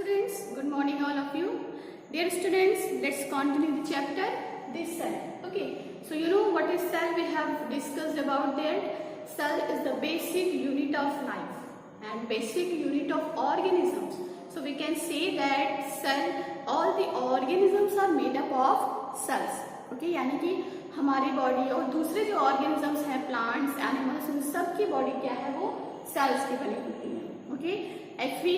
students, good morning all of you. Dear students, let's continue the chapter this cell. Okay, so you know what is cell? We have discussed about that. Cell is the basic unit of life and basic unit of organisms. So we can say that cell, all the organisms are made up of cells. Okay, यानी कि हमारी body और दूसरे जो organisms हैं, plants, animals, उन सब की बॉडी क्या है, वो सेल्स की बनी होती है. Okay, if we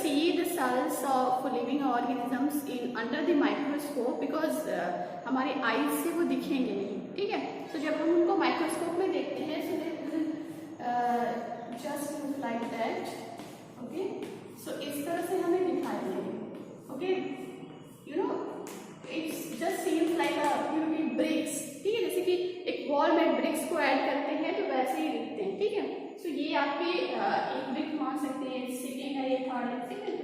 see the cells of living organisms in under the microscope, because हमारे आईज से वो दिखेंगे नहीं, ठीक है. तो जब हम उनको माइक्रोस्कोप में देखते हैं, so they will just look like that. Okay, so इस तरह से हमें दिखाई देंगे. Okay, you know it's just seems like a bricks, ठीक है. जैसे कि एक वॉल में ब्रिक्स को ऐड करते हैं तो वैसे ही दिखते हैं, ठीक है. तो ये आपके एक ब्रिक मान सकते हैं, सेकेंड है, ये थर्ड है, ठीक है.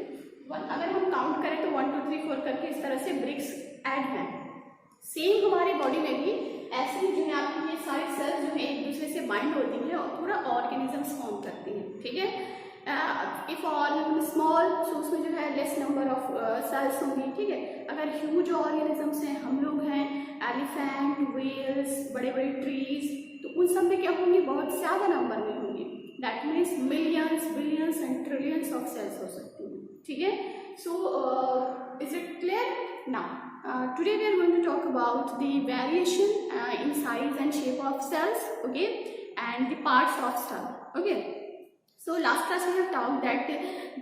अगर हम काउंट करें तो 1 2 3 4 करके इस तरह से ब्रिक्स ऐड हैं. सेम हमारी बॉडी में भी ऐसे ही जो है आपकी ये सारी सेल्स जो है एक दूसरे से बाइंड होती है और पूरा ऑर्गेनिजम्स फॉर्म करती हैं, ठीक है. इफ ऑर्गेनिज्म स्मॉल, सो उसमें जो है लेस नंबर ऑफ सेल्स होंगी, ठीक है. अगर ह्यूज ऑर्गेनिजम्स हैं, हम लोग हैं, एलिफेंट, व्हेल्स, बड़े बड़े ट्रीज, तो उन सब में क्या होंगे, बहुत ज्यादा नंबर में होंगे. That means millions, billions and trillions of cells हो सकती हैं, ठीक है. So is it clear? Now today we are going to talk about the variation in size and shape of cells, okay, and the parts of cell. Okay, so last class we have talked that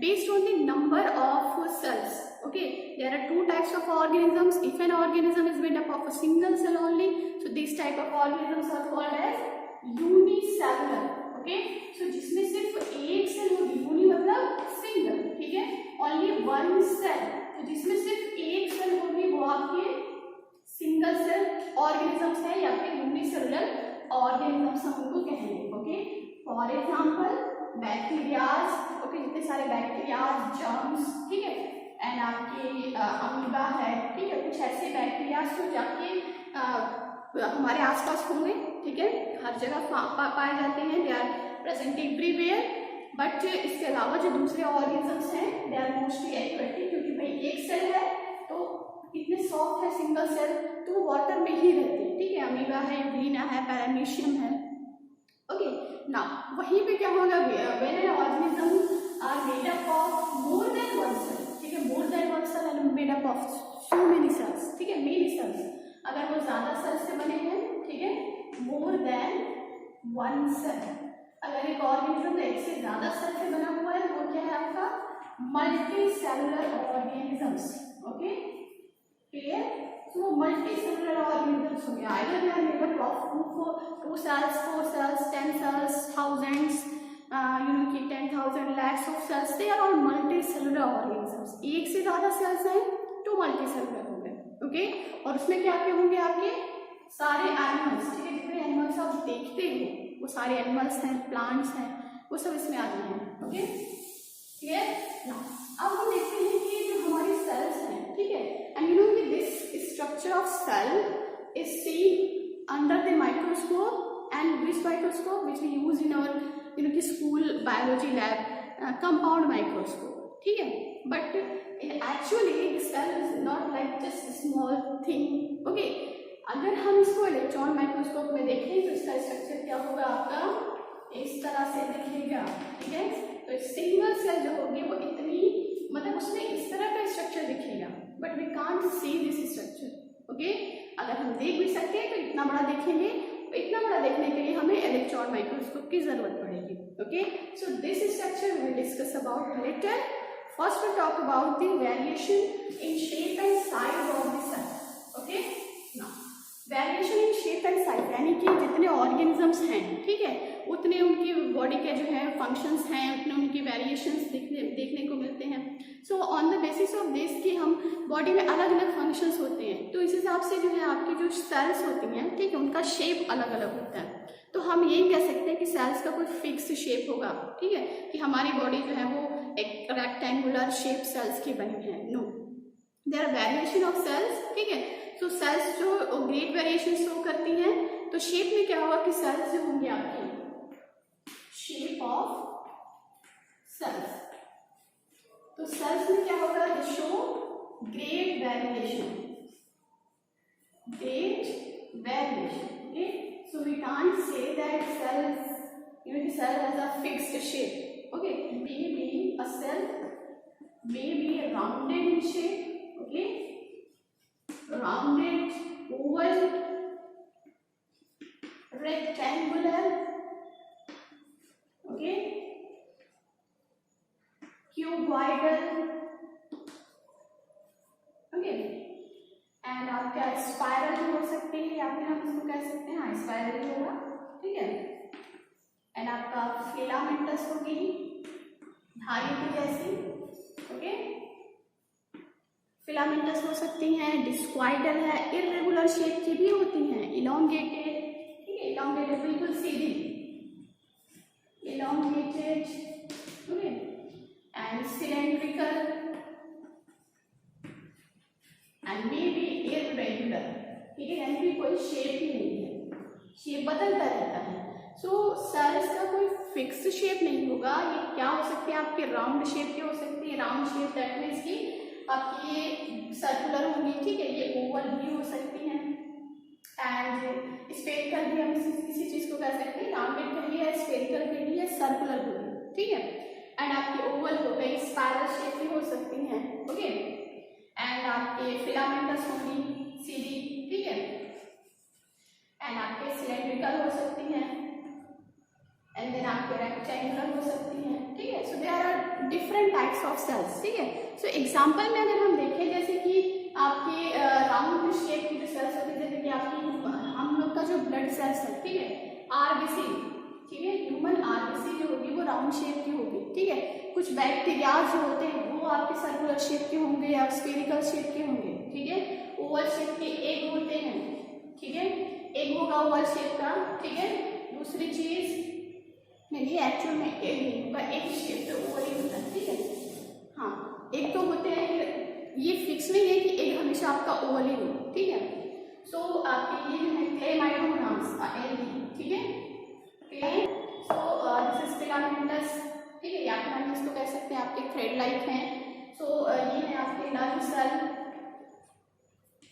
based on the number of cells, okay, there are two types of organisms. If an organism is made up of a single cell only, so this type of organisms are called as unicellular. Okay, so जिसमें सिर्फ एक cell होगी, uni मतलब single, ठीक है, only one cell. तो जिसमें सिर्फ एक सेल होगी वो आपके सिंगल सेल ऑर्गेनिजम्स है या फिर यूनिसेलुलर ऑर्गेनिजम्स हम उनको कहेंगे. Okay, for example bacterias, okay, जितने सारे बैक्टीरियाज, जर्म्स, ठीक है, एंड आपके अमीबा है, ठीक है, कुछ ऐसे बैक्टीरियाज जो जाके हमारे आसपास होंगे, ठीक है, हर जगह पाए जाते हैं. They are present everywhere. But इसके अलावा जो दूसरे ऑर्गेनिजम्स हैं, दे आर मोस्टली एक्वेटिक, क्योंकि भाई एक सेल है तो इतने सॉफ्ट है सिंगल सेल, तो वो वाटर में ही रहते हैं, ठीक है. अमीबा है, यूग्लिना है, पैरामीशियम है. ओके, ना वहीं पे क्या होगा, when an organism are made up of more than one cell, ठीक है, more than one cell and made up of so many cells, ठीक है, मेनी सेल्स. अगर वो ज्यादा सेल्स से बने हैं, ठीक है, मोर देन वन सेल. अगर एक ऑर्गेनिज्म एक से ज्यादा सेल से बना हुआ है तो वो क्या है आपका multi cellular organisms. Okay, clear. So multi cellular organisms हो गया. Either they are made up of 2 cells, 4 cells, 10 cells, thousands, you know कि 10,000 lakhs of cells, they are all multi cellular organisms. एक से ज्यादा सेल्स हैं तो multi cellular हो गए. ओके, और उसमें क्या क्या होंगे आपके सारे एनिमल्स, ठीक है, जितने एनिमल्स आप देखते हो वो सारे एनिमल्स हैं, प्लांट्स हैं, वो सब इसमें आते हैं. Okay, clear. अब हम देखते हैं कि जो हमारी सेल्स हैं, ठीक है, एंड यू नो कि this structure of cell is seen under the microscope, and which microscope which we use in our you know कि school biology lab, compound microscope, ठीक है. But actually cell is not like just small thing. Okay, अगर हम इसको electron microscope में देखें तो इसका स्ट्रक्चर क्या होगा, आपका इस तरह से दिखेगा, ठीक है. तो सिंगल सेल जो होगी वो इतनी, मतलब उसमें इस तरह का स्ट्रक्चर दिखेगा, but we can't see this structure. Okay, अगर हम देख भी सकते हैं तो इतना बड़ा देखेंगे, तो इतना बड़ा देखने के लिए हमें इलेक्ट्रॉन माइक्रोस्कोप की जरूरत पड़ेगी. Okay, so this structure we will discuss about later. First we talk about the variation in shape and size of the cell. Okay, now variation in shape and size यानी कि जितने organisms हैं, ठीक है, उतने उनकी बॉडी के जो है फंक्शंस हैं, उतने उनकी वेरिएशंस देखने को मिलते हैं. So on the basis of this कि हम बॉडी में अलग अलग फंक्शंस होते हैं, तो इस हिसाब से जो है आपकी जो सेल्स होती हैं, ठीक है, उनका शेप अलग अलग होता है. तो हम यही कह सकते हैं कि सेल्स का कोई फिक्स शेप होगा, ठीक है, कि हमारी बॉडी जो है वो एक रेक्टेंगुलर शेप सेल्स की बनी है. No, there are variation of cells, ठीक है. तो सेल्स जो ग्रेट वेरिएशन शो करती हैं, तो शेप में क्या होगा कि सेल्स जो होंगे आपकी शेप ऑफ सेल्स, तो सेल्स में क्या होगा, दे show great variation, okay. So we can't say that cells, the cell has a fixed shape. Okay, maybe a cell may be rounded in shape. Okay, rounded, oval, rectangular. Okay, cuboidal. Okay, and आपका spiral भी हो सकती है, या फिर हम इसको कह सकते हैं, हाँ स्पाइरल भी होगा. ठीक है. एंड आपका फिलामेंटस होगी, धागे की जैसी. ओके, फिलामेंटस हो सकती हैं, डिस्क्वाइडल है, इरेगुलर शेप की भी होती हैं, इलोंगेटेड. ठीक है, इलोंगेटेड बिल्कुल सीधी, elongated. Okay, and cylindrical and may be irregular. ठीक है, यानी कि कोई शेप ही नहीं है, शेप बदलता रहता है. सो सेल्स का कोई फिक्स शेप नहीं होगा. ये क्या हो सकती है, आपके राउंड शेप की हो सकती है, राउंड शेप दैट मीन्स की आपकी ये सर्कुलर होंगी. ठीक है, ये ओवल भी हो सकती हैं, एंड स्फेरिकल भी हम किसी चीज को कह सकते हैं, राउंडेड कहिए, स्फेरिकल कहिए, सर्कुलर कहिए. ठीक है, एंड आपकी ओवल हो गई, स्पाइरल शेप भी हो सकती हैं. ओके, एंड आपके फिलामेंटस होंगी सीधी. ठीक है, एंड आपके सिलेंड्रिकल हो सकती हैं, एंड देन आपके रेक्टेंगुलर हो सकती हैं. ठीक है, so there are different types of cells. ठीक है, सो एग्जांपल में अगर हम देखें, जैसे कि आपके राउंड शेप की जो सेल्स होती है, जैसे कि आपकी हम लोग का जो ब्लड सेल्स है, ठीक है, आरबीसी. ठीक है, ह्यूमन आरबीसी जो होगी वो राउंड शेप की होगी. ठीक है, कुछ बैक्टीरिया जो होते हैं वो आपके सर्कुलर शेप के होंगे या स्फेरिकल शेप के होंगे. ठीक है, ओवल शेप के एग होते हैं. ठीक है, एग होगा ओवल शेप का. ठीक है, दूसरी चीज नहीं, एक्चुअल में एग नहीं होगा, एक शेप पे ओवल ही होता है. ठीक है, हाँ एग तो होते हैं, ये फिक्स नहीं है कि एग हमेशा आपका ओवल ही हो. ठीक है, सो आपके ये जो है क्लेमाइडोमोनास एल्गी. ठीक है, सो दिस इज फिलामेंटस. ठीक है, या फिर हम इसको कह सकते हैं आपके थ्रेड लाइक हैं. सो ये है आपके lung cell.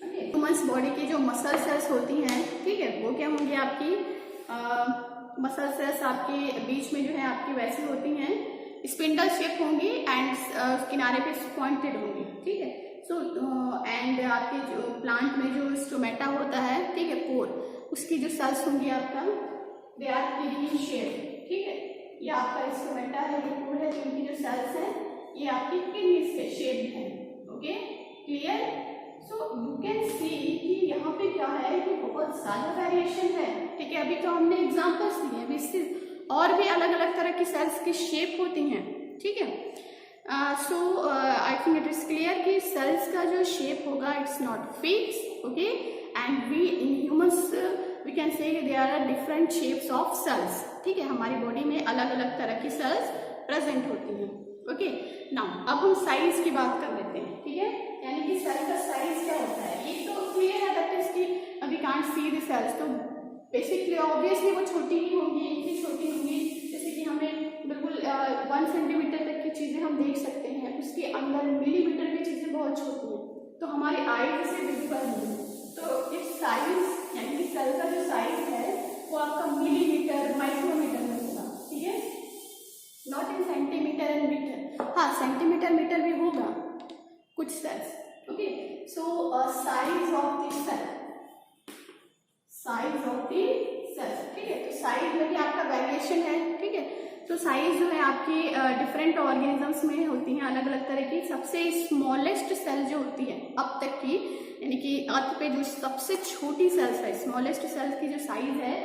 Okay, humans body की जो मसल सेल्स होती हैं, ठीक है, वो क्या होंगी आपकी मसल सेल्स आपके बीच में जो है आपकी वैसी होती हैं, स्पिंडल शेप होंगी एंड किनारे पे पॉइंटेड होंगी. ठीक है, सो एंड आपके जो प्लांट में जो स्टोमेटा होता है, ठीक है, पोर, उसकी जो सेल्स होंगी आपका दे आर किडनी शेप. ठीक है, ये आपका स्टोमेटा है, ये पोर है, जिनकी जो सेल्स हैं ये आपकी किडनी से शेप है. Okay, clear. So you can see कि यहाँ पे क्या है कि बहुत सारा वेरिएशन है. ठीक है, अभी तो हमने एग्जांपल्स दिए, अभी इससे और भी अलग अलग तरह की सेल्स की शेप होती हैं. ठीक है, so I think it is clear कि सेल्स का जो शेप होगा it's not fix. Okay, and we in humans we can say there are different shapes of cells. ठीक है, हमारी बॉडी में अलग अलग तरह की सेल्स प्रेजेंट होती हैं. ओके, नाउ अब हम साइज की बात कर लेते हैं. ठीक है, यानी कि सेल का साइज क्या होता है, ये तो क्लियर है दैट इज की we can't see the cells. तो बेसिकली ऑब्वियसली वो छोटी ही होंगी, इतनी छोटी होंगी जैसे कि हमें बिल्कुल 1 सेंटीमीटर तक की चीजें हम देख सकते हैं, उसके अंदर मिलीमीटर की चीजें बहुत छोटी हैं, तो हमारी आई से विजिबल नहीं. तो इस साइज यानी कि सेल का जो साइज है वो आपका मिलीमीटर माइक्रोमीटर में होगा. ठीक है, not in centimeter and meter. हाँ, सेंटीमीटर मीटर भी होगा कुछ cells. Okay, so size of the cell, size of the cell. ठीक है, तो साइज में भी आपका वेरिएशन है. ठीक है, तो साइज जो है आपकी डिफरेंट ऑर्गेनिजम्स में होती हैं अलग अलग तरह की. सबसे स्मॉलेस्ट सेल जो होती है अब तक की, यानी कि अर्थ पे जो सबसे छोटी सेल्स है, स्मॉलेस्ट सेल्स की जो साइज है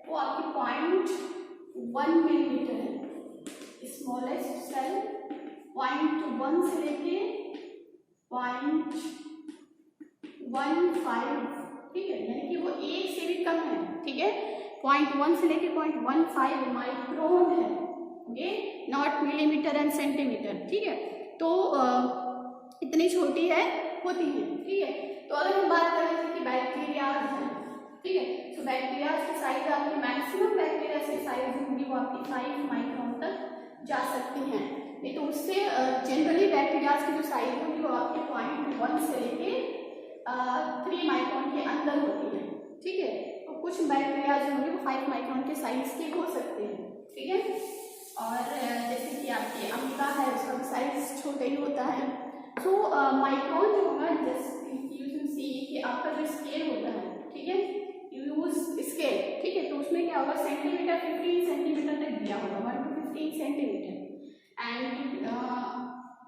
वो आपकी 0.1 मिलीमीटर है. स्मॉलेस्ट सेल 0.1 से लेके 0.15. ठीक है, यानी कि वो 1 से भी कम है. ठीक है, 0.1 से लेके 0.15 माइक्रोन है. Okay, not millimetre and centimetre. ठीक है, तो इतनी छोटी है होती है. ठीक है, तो अगर हम बात करें कि बैक्टीरियाज हैं, ठीक है, तो बैक्टीरियाज की साइज आपकी मैक्सिमम बैक्टीरिया की साइज होगी वो आपकी 5 माइक्रोन तक जा सकती हैं. नहीं तो उससे जनरली बैक्टीरियाज की जो साइज होगी वो आपके 0.1 से लेके 3 माइक्रोन के अंदर होती है, ठीक है। तो कुछ बैक्टीरियाज जो होंगे वो 5 माइक्रोन के साइज के हो सकते हैं, ठीक है। और जैसे कि आपकी अमीबा है उसका भी साइज छोटा ही होता है। तो माइक्रोन जो होगा, जैसे यू कैन सी कि आपका जो स्केल होता है, ठीक है, यूज स्केल, ठीक है। तो उसमें क्या होगा, सेंटीमीटर 15 सेंटीमीटर तक दिया होगा, 1 to 15 centimetre. And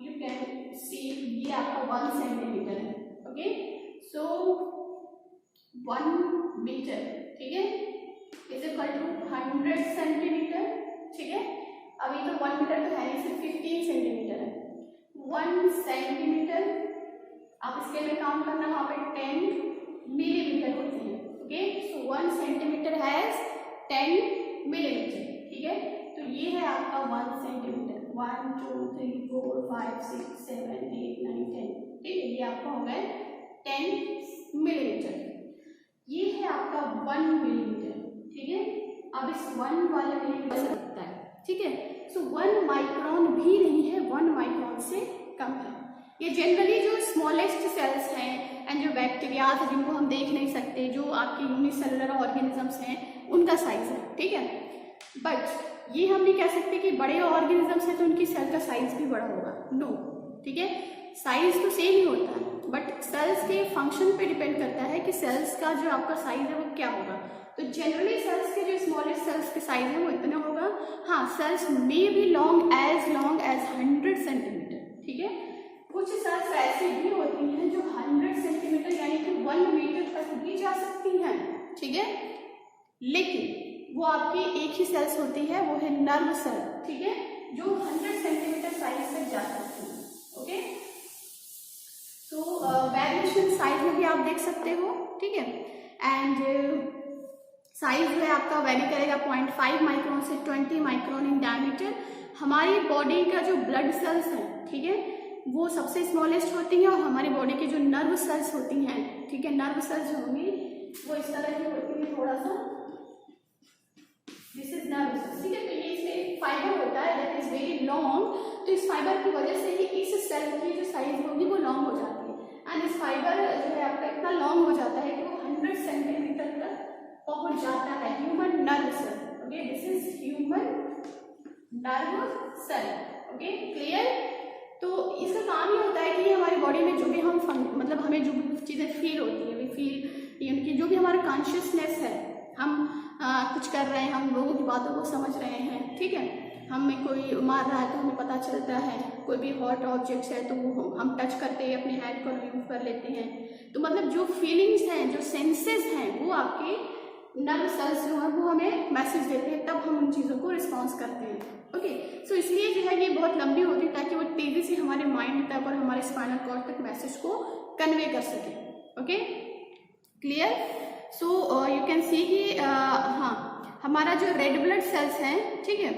you can see ये आपका 1 सेंटीमीटर है, ओके। सो 1 मीटर, ठीक है, इज इक्वल टू 100 सेंटीमीटर, ठीक है। अभी तो 1 मीटर तो है नहीं, सिर्फ 15 सेंटीमीटर है। 1 सेंटीमीटर आप स्केल में काउंट करना, वहाँ पे 10 मिलीमीटर होते हैं, okay. So 1 centimetre has 10 millimetre, ठीक है। तो ये है आपका 1 सेंटीमीटर, 1 2 3 4 5 6 7 8 9 10, ठीक है। ये आपका हो गया 10 मिलीमीटर। ये है आपका 1 मिलीमीटर, ठीक है। अब इस 1 वाले मिलीमीटर लगता है, ठीक है। सो 1 माइक्रोन भी नहीं है, 1 माइक्रोन से कम है। ये जनरली जो स्मॉलेस्ट सेल्स हैं एंड जो बैक्टीरियाज हैं जिनको हम देख नहीं सकते, जो आपके यूनिसेलुलर ऑर्गेनिजम्स हैं, उनका साइज है, ठीक है। बट ये हम नहीं कह सकते कि बड़े ऑर्गेनिजम्स हैं तो उनकी सेल का साइज भी बड़ा होगा, नो, ठीक है। साइज तो सेम ही होता है, बट सेल्स के फंक्शन पे डिपेंड करता है कि सेल्स का जो आपका साइज है वो क्या होगा। तो जनरली सेल्स के जो स्मॉलेस्ट सेल्स के साइज है वो इतना होगा। हाँ, cells may be long as 100 centimeter, ठीक है। कुछ सेल्स ऐसी भी होती हैं जो 100 सेंटीमीटर यानी कि 1 मीटर तक भी जा सकती हैं, ठीक है। लेकिन वो आपकी एक ही सेल्स होती है, वो है नर्व सेल, ठीक है, जो 100 सेंटीमीटर साइज तक जा सकती है, ओके। तो वेरिएशन साइज में भी आप देख सकते हो, ठीक है। एंड साइज जो है आपका वेरी करेगा 0.5 माइक्रोन से 20 माइक्रोन इन डायमीटर। हमारी बॉडी का जो ब्लड सेल्स हैं, ठीक है, वो सबसे स्मॉलेस्ट होती हैं, और हमारी बॉडी की जो नर्व सेल्स होती हैं, ठीक है, नर्व सेल्स जो होंगी वो इस तरह की होती है, थोड़ा सा, दिस इज नर्व सेल्स, ठीक है। तो ये इसमें फाइबर होता है दैट इज वेरी लॉन्ग, तो इस फाइबर की वजह से ही इस सेल की जो साइज होगी वो लॉन्ग हो जाती है। एंड इस फाइबर जो है आपका इतना लॉन्ग हो जाता है कि वो 100 सेंटीमीटर तक पहुंच जाता है, human nerve cell, okay. This is human nerve cell, okay, clear. तो इसका काम ये होता है कि हमारी बॉडी में जो भी हम मतलब हमें जो भी चीज़ें फील होती है, वी फील यानी कि जो भी हमारा कॉन्शियसनेस है, हम कुछ कर रहे हैं, हम लोगों की बातों को समझ रहे हैं, ठीक है, हमें कोई मार रहा है तो हमें पता चलता है, कोई भी हॉट ऑब्जेक्ट्स है तो वो हम टच करते ही अपने हैंड को रिमूव कर लेते हैं। तो मतलब जो फीलिंग्स हैं, जो सेंसेस हैं, वो आपके नर्व सेल्स जो है वो हमें मैसेज देते हैं, तब हम उन चीज़ों को रिस्पॉन्स करते हैं, ओके। सो इसलिए जो है ये बहुत लंबी होती है ताकि वो तेज़ी से हमारे माइंड तक और हमारे स्पाइनल कॉर्ड तक मैसेज को कन्वे कर सके, okay, clear. So you can see कि हाँ, हमारा जो रेड ब्लड सेल्स हैं, ठीक है,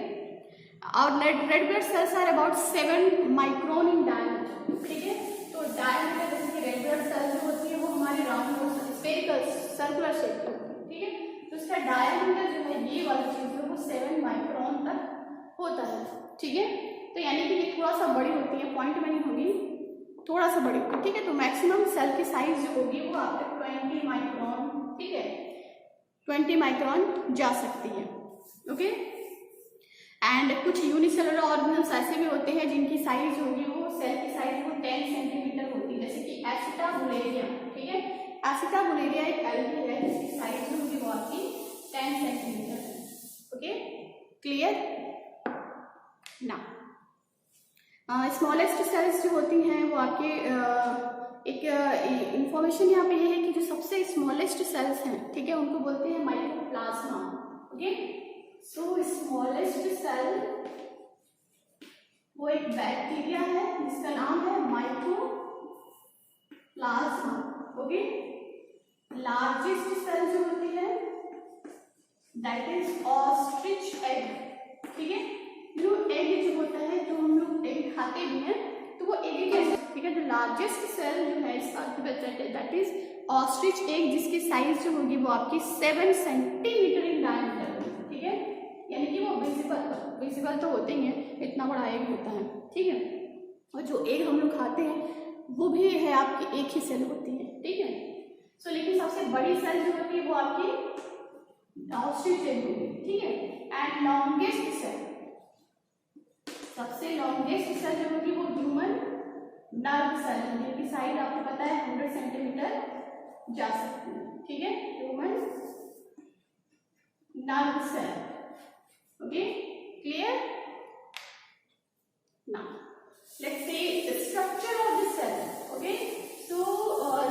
और red blood cells are about 7 micron in diameter, ठीक है। तो डायमीटर जैसे कि रेड ब्लड सेल जो होती है वो हमारे राउंड स्फेरिकल सर्कुलर शेप की होती है, ठीक है। तो उसका डायमीटर जो है ये वाली चीज है वो 7 माइक्रोन तक होता है, ठीक है। तो यानी कि ये थोड़ा सा बड़ी होती है, पॉइंट में नहीं होगी, थोड़ा सा बड़ी होगी, ठीक है। तो मैक्सिमम सेल की साइज जो होगी वो आपके 20 माइक्रोन, ठीक है, 20 माइक्रोन जा सकती है, ओके। एंड कुछ यूनिसेलुलर ऑर्गेनिजम्स ऐसे भी होते हैं जिनकी साइज होगी वो सेल की साइज वो 10 सेंटीमीटर होती है, जैसे कि एसिटाबुलेरिया, ठीक है। एसिटाबुलेरिया एक एल्गी है जिसकी साइज जो होगी वो आपकी 10 सेंटीमीटर है, ओके, क्लियर ना। स्मॉलेस्ट सेल्स जो होती हैं वो आपके एक इंफॉर्मेशन यहाँ पे ये है कि जो सबसे स्मॉलेस्ट सेल्स हैं, ठीक है, उनको बोलते हैं mycoplasma, okay. So smallest cell वो एक बैक्टीरिया है जिसका नाम है माइक्रोप्लाज्मा, ओके। लार्जेस्ट सेल जो होती है दैट इज ऑस्ट्रिच एग, ठीक है। जो एग जो होता है, जो हम लोग एग खाते भी हैं तो वो एग के अंदर, ठीक है। जो लार्जेस्ट सेल जो है इसका दैट इज ऑस्ट्रिच एग, जिसकी साइज जो होगी वो आपकी 7 सेंटीमीटर इन डायमीटर, ठीक है। यानी कि वो विजिबल तो होते ही हैं, इतना बड़ा एग होता है, ठीक है। और जो एग हम लोग खाते हैं वो भी है आपकी एक ही सेल होती है, ठीक है। सो लेकिन सबसे बड़ी सेल जो होती है वो आपकी डाउनस्ट्रीम सेल होगी, ठीक है। एंड लॉन्गेस्ट सेल, सबसे लॉन्गेस्ट सेल जो होगी वो ह्यूमन नर्व सेल होगी, जिनकी साइज आपको पता है 100 सेंटीमीटर जा सकती है, ठीक है। Human nerve cell, okay, clear. Now let's see structure of the cell, okay. तो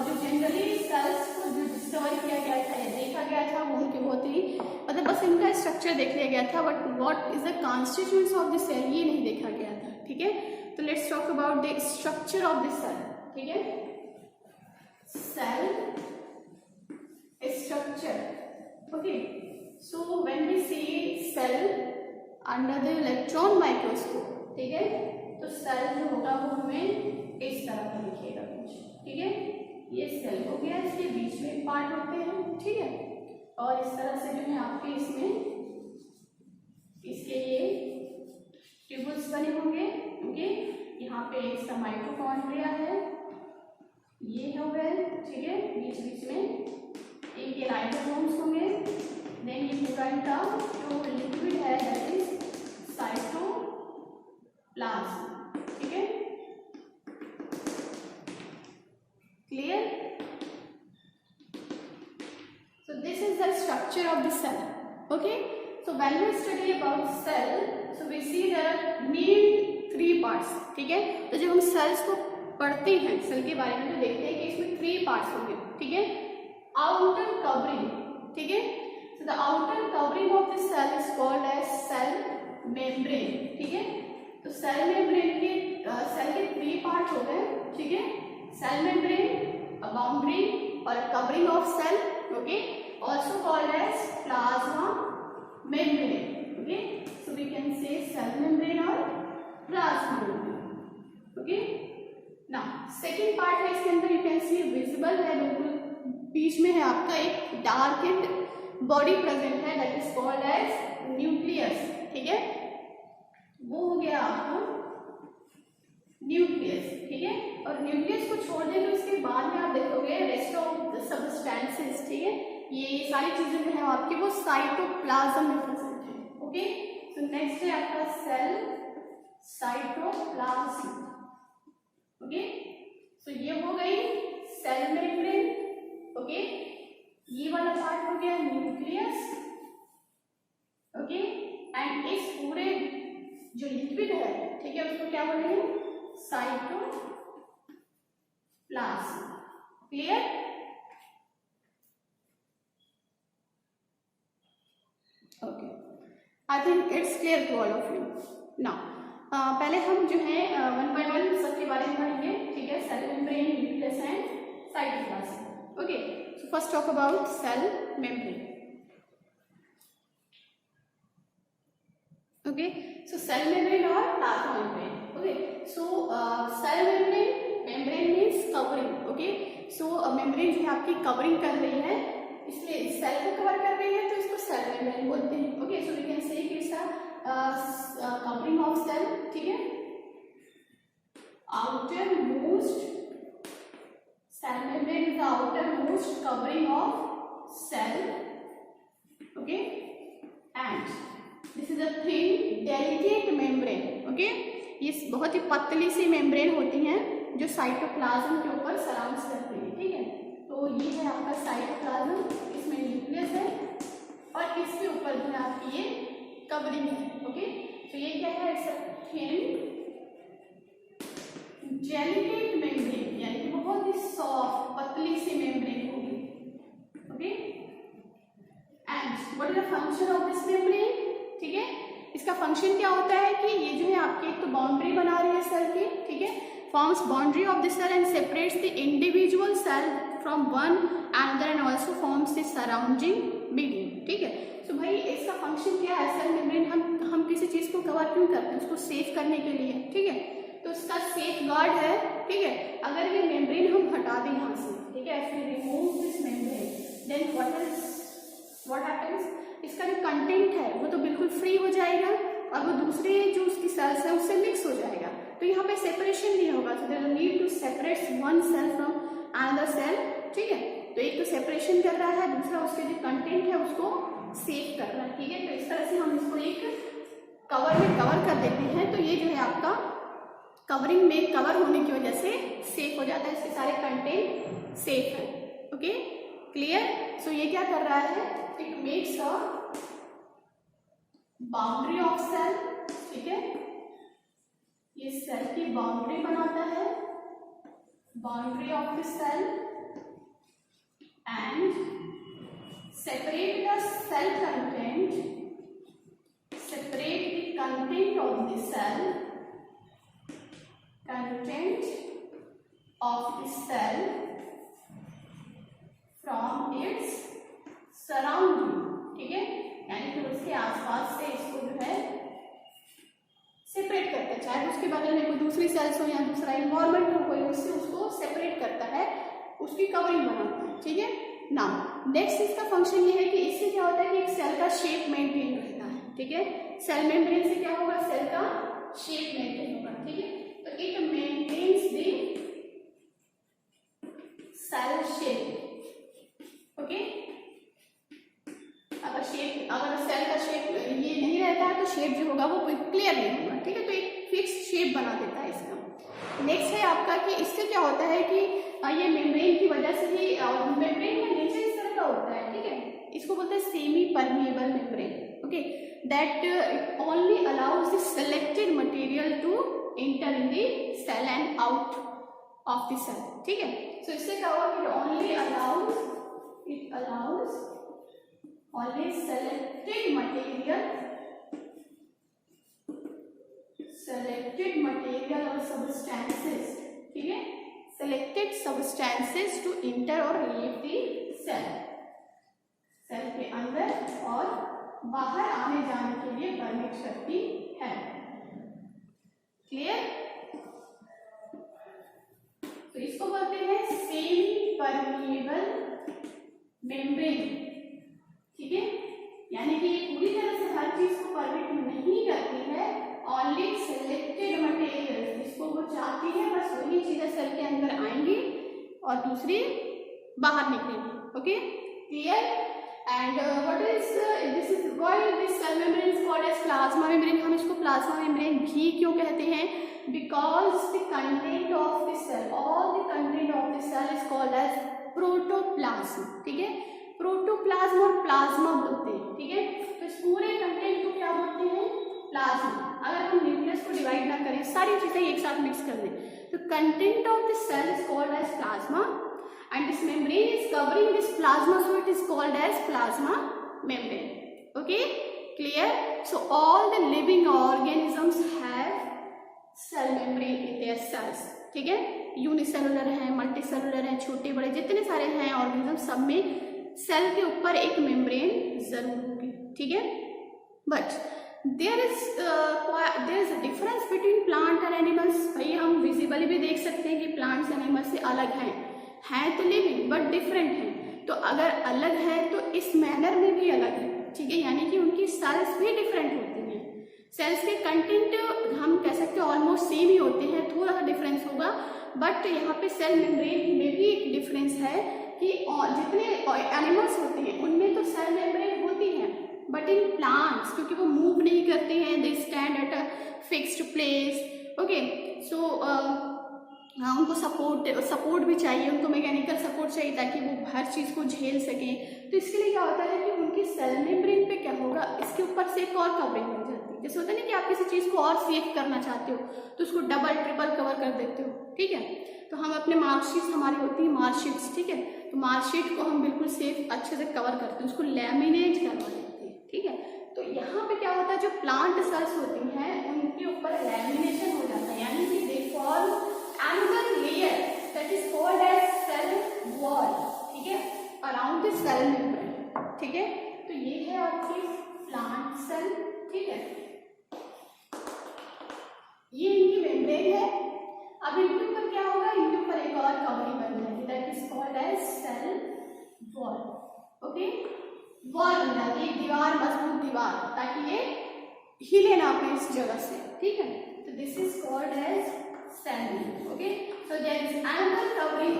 जो जनरली सेल्स को जो डिस्कवर किया गया था या देखा गया था वो उनके बहुत ही मतलब बस इनका स्ट्रक्चर देख लिया गया था, but what is the constituents of the cell ये नहीं देखा गया था, ठीक है। तो let's talk about the structure of the cell, ठीक है। Cell structure, okay. So when we see cell under the electron microscope, ठीक है, तो सेल जो होगा वो हमें इस तरह का दिखेगा कुछ, ठीक है। ये सेल हो गया, इसके बीच में पार्ट होते हैं, ठीक है, और इस तरह से जो है आपके इसमें इसके ये ट्यूबल्स बने होंगे, ओके। यहाँ पे इसका माइटोकॉन्ड्रिया है, ये हो गए, ठीक है, बीच बीच में एक ये राइबोसोम्स होंगे, देन ये पूरा इनका जो लिक्विड है दैट इज साइटोप्लाज्म, ठीक है, clear. So this is the structure of the cell, okay. So when we study about cell, so we see there are main 3 parts, ठीक है। तो जब हम सेल्स को पढ़ते हैं, सेल के बारे में तो देखते हैं कि इसमें 3 पार्ट्स होंगे, ठीक है। आउटर कवरिंग, ठीक है। So the outer covering of the cell is called as cell membrane, ठीक है। तो सेल मेम्ब्रेन के सेल के 3 पार्ट हो गए, ठीक है। Cell membrane, a boundary or a covering of cell, okay, also called as plasma membrane, okay. So we can say cell membrane or plasma membrane, okay. Now second part है, इसके अंदर you can see visible है, बिल्कुल बीच में है आपका एक darkened body present है, that is called as nucleus, ठीक है। वो हो गया आपका न्यूक्लियस, ठीक है। और न्यूक्लियस को छोड़ दें तो इसके बाद में आप देखोगे रेस्ट ऑफ द सब्सटेंसेस, ठीक है, ये सारी चीजें जो है आपकी वो साइटोप्लाज्म में प्रेजेंट है, ओके। सो नेक्स्ट है आपका सेल साइटोप्लाज्म, ओके। सो ये हो गई सेल मेम्ब्रेन, ओके। ये वाला पार्ट हो गया न्यूक्लियस, ओके। एंड इस पूरे जो लिक्विड है, ठीक है, उसको क्या बोलेंगे, cytoplasm, clear. Okay, I think it's clear to all of you. Now पहले हम जो है 1 by 1 सबके बारे में पढ़ेंगे, ठीक है। Cell membrane, nucleus and cytoplasm, okay. So first talk about cell membrane, okay. So cell membrane or plasma membrane, okay. So cell membrane means covering, okay. So membrane जो है आपकी कवरिंग कर रही है, इसलिए इस सेल को कवर कर रही है तो इसको सेल मेम्ब्रेन बोलते हैं, ओके। सो वी कैन से कि इसका कवरिंग ऑफ सेल, ठीक है, outer most cell membrane is the outer most covering of cell, okay. And this is a thin delicate membrane, okay. ये बहुत ही पतली सी मेम्ब्रेन होती हैं जो साइटोप्लाज्म के ऊपर सराउंड करती है, ठीक है। तो ये है आपका साइटोप्लाज्म, इसमें न्यूक्लियस है और इसके ऊपर जो है आपकी ये कवरिंग है, ओके। तो ये क्या है, it's a thin delicate membrane, यानी कि बहुत ही सॉफ्ट पतली सी मेम्ब्रेन होगी, okay. And what is the function of this membrane, ठीक है। इसका फंक्शन क्या होता है कि ये जो है आपकी एक तो बाउंड्री बना रही है सेल की, ठीक है, forms boundary of the cell and separates the individual cell from one another and also forms the surrounding medium, ठीक है। तो भाई इसका फंक्शन क्या है, सेल मेम्ब्रेन हम किसी चीज को कवर क्यों करते हैं, उसको सेफ करने के लिए, ठीक है। तो इसका सेफ गार्ड है, ठीक है। अगर ये मेम्ब्रेन हम हटा दें यहाँ से, ठीक है, if we remove this membrane then what happens, इसका जो कंटेंट है वो तो बिल्कुल फ्री हो जाएगा और वो दूसरे जो उसकी सेल्स है उससे मिक्स हो जाएगा, तो यहाँ पे सेपरेशन सेपरेशन नहीं होगा, so there is a need to separate one cell from another cell, ठीक है। तो एक तो सेपरेशन कर रहा है, दूसरा उसके जो कंटेंट है उसको सेव कर रहा है, ठीक है। तो इस तरह से हम इसको एक कवर में कवर कर देते हैं, तो ये जो है आपका कवरिंग में कवर होने की वजह से सेफ हो जाता है, इसके सारे कंटेंट सेफ है। Okay, clear. सो ये क्या कर रहा है, it makes a boundary of cell, ठीक है। ये सेल की बाउंड्री बनाता है, boundary of the cell, and separate the cell content, separate the content of the cell, content of the cell from its surrounding, ठीक है। यानी कि उसके आसपास से इसको जो है सेपरेट करता है, चाहे उसके बगल में कोई दूसरी सेल्स हो या दूसरा इन्वायरमेंट हो कोई, उससे उसको सेपरेट करता है, उसकी कवरिंग बनाता है, ठीक है। नाउ नेक्स्ट इसका फंक्शन ये है कि इससे क्या होता है कि एक सेल का शेप मेंटेन रहता है, ठीक है। सेल मेम्ब्रेन से क्या होगा, सेल का शेप मेंटेन होगा, ठीक है। तो it maintains the cell shape, okay. अगर सेल का शेप ये नहीं रहता है तो शेप जो होगा वो क्लियर नहीं होगा, ठीक है। तो एक फिक्स शेप बना देता है इसका। नेक्स्ट है आपका कि इससे क्या होता है कि ये मेम्ब्रेन की वजह से ही, मेम्ब्रेन का नेचर इस तरह का होता है, ठीक है। इसको बोलते हैं semi permeable membrane, okay, that it only allows the selected material to enter in the cell and out of the cell, ठीक है। सो इससे क्या होगा कि only allows only selected material or substances, ठीक है, selected substances to enter or leave the cell, cell के अंदर और बाहर आने जाने के लिए परमिट करती है, क्लियर। तो इसको बोलते हैं सेमी परमिएबल मेम्ब्रेन, ठीक है। यानी कि ये पूरी तरह से हर चीज को परमिट नहीं करती है, ओनली सेलेक्टेड मटेरियल जिसको वो चाहती है बस वही चीजें सेल के अंदर आएंगी और दूसरी बाहर निकलेंगी, okay, clear. And what is this is why this cell membrane is called as plasma membrane. हम इसको प्लाज्मा मेम्ब्रेन भी क्यों कहते हैं, because the content of the cell, all the content of the cell is called as protoplasm, ठीक है। Protoplasm और plasma बोलते हैं, ठीक है। तो इस पूरे कंटेंट को क्या बोलते हैं, प्लाज्मा। अगर हम न्यूक्लियस को डिवाइड ना करें, सारी चीजें एक साथ मिक्स कर दें, तो content of the cell is called as plasma and this membrane is covering this plasma, so it is called as plasma membrane, okay, clear. So all the living organisms have cell membrane in their cells, ठीक है। Unicellular है, multicellular है, छोटे बड़े जितने सारे हैं organism, सब में सेल के ऊपर एक मेम्ब्रेन जरूर होगी, ठीक है। But there is a difference between plant and animals. भाई हम विजिबली भी देख सकते हैं कि प्लांट्स एनिमल से अलग हैं तो लिविंग बट डिफरेंट हैं। तो अगर अलग है तो इस मैनर में भी अलग है, ठीक है, यानी कि उनकी सेल्स भी डिफरेंट होती हैं। सेल्स के कंटेंट हम कह सकते हैं ऑलमोस्ट सेम ही होते हैं, थोड़ा सा डिफरेंस होगा, बट यहाँ पे सेल मेम्ब्रेन में भी एक डिफरेंस है कि जितने एनिमल्स होते हैं उनमें तो सेल मेम्ब्रेन होती है, बट इन प्लांट्स क्योंकि वो मूव नहीं करते हैं, they stand at a fixed place, okay. So उनको सपोर्ट भी चाहिए, उनको मैकेनिकल सपोर्ट चाहिए ताकि वो हर चीज़ को झेल सकें। तो इसके लिए क्या होता है कि उनकी सेल मेम्ब्रेन पे क्या होगा, इसके ऊपर से एक और कवरिंग हो जाती है। जैसे होता है ना कि आप किसी चीज़ को और सेफ करना चाहते हो तो उसको डबल ट्रिपल कवर कर देते हो, ठीक है। तो हम अपने मार्कशीट्स हमारी होती है मार्कशीट्स, ठीक है, तो मार्कशीट को हम बिल्कुल सेफ अच्छे से कवर करते हैं, उसको लैमिनेट करवा देते हैं, ठीक है। तो यहाँ पे क्या होता है, जो प्लांट सेल्स होती हैं उनके ऊपर लैमिनेशन हो जाता है, यानी कि they form another layer that is called as cell wall, ठीक है, अराउंड द सेल मेम्ब्रेन, ठीक है। तो ये है आपकी प्लांट सेल, ठीक है, ये इनकी मेम्ब्रेन है। अब इनके ऊपर क्या होगा, इनके ऊपर एक और कवरिंग बन जाएगी that is called as cell wall, okay. Wall बन जाती है, दीवार, मजबूत दीवार, ताकि ये हिले ना अपने इस जगह से, ठीक है। तो this is called as cell there is another covering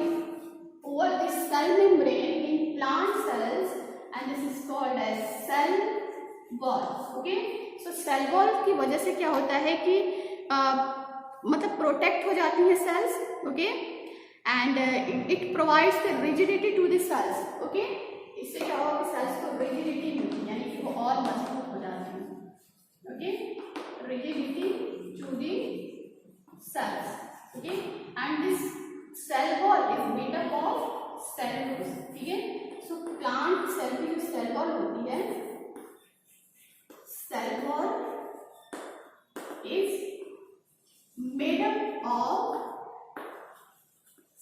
over the cell membrane in plant cells and this is called as cell wall. Okay, so cell wall की वजह से क्या होता है कि मतलब प्रोटेक्ट हो जाती है cells. Okay, and it provides the rigidity to the cells. Okay, इससे क्या होगा कि सेल्स को रिजिडिटी मिलती है, यानी कि वो और मजबूत हो जाती है. Okay, rigidity to the cells. Okay, and this cell wall is made up of cellulose. ठीक है, so plant cell की जो cell wall होती है, cell wall is made up of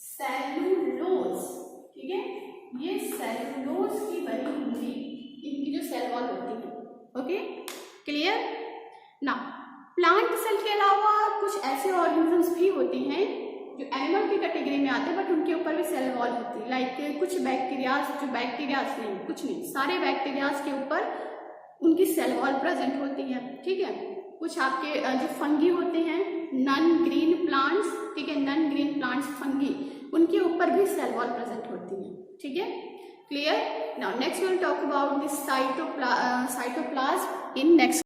cellulose. ठीक है, ये cellulose की बनी हुई इनकी जो cell wall होती है. Okay, clear. ना प्लांट सेल के अलावा कुछ ऐसे ऑर्गेनिजम्स भी होते हैं जो एनिमल की कैटेगरी में आते हैं बट उनके ऊपर भी सेल वॉल होती है. लाइक कुछ बैक्टीरियाज, जो बैक्टीरियाज नहीं, कुछ नहीं, सारे बैक्टीरियाज के ऊपर उनकी सेल वॉल प्रेजेंट होती है. ठीक है, कुछ आपके जो फंगी होते हैं, नॉन ग्रीन प्लांट्स, ठीक है, नॉन ग्रीन प्लांट्स फंगी, उनके ऊपर भी सेल वॉल प्रेजेंट होती है. ठीक है, clear. Now next we will talk about this cytoplasm in next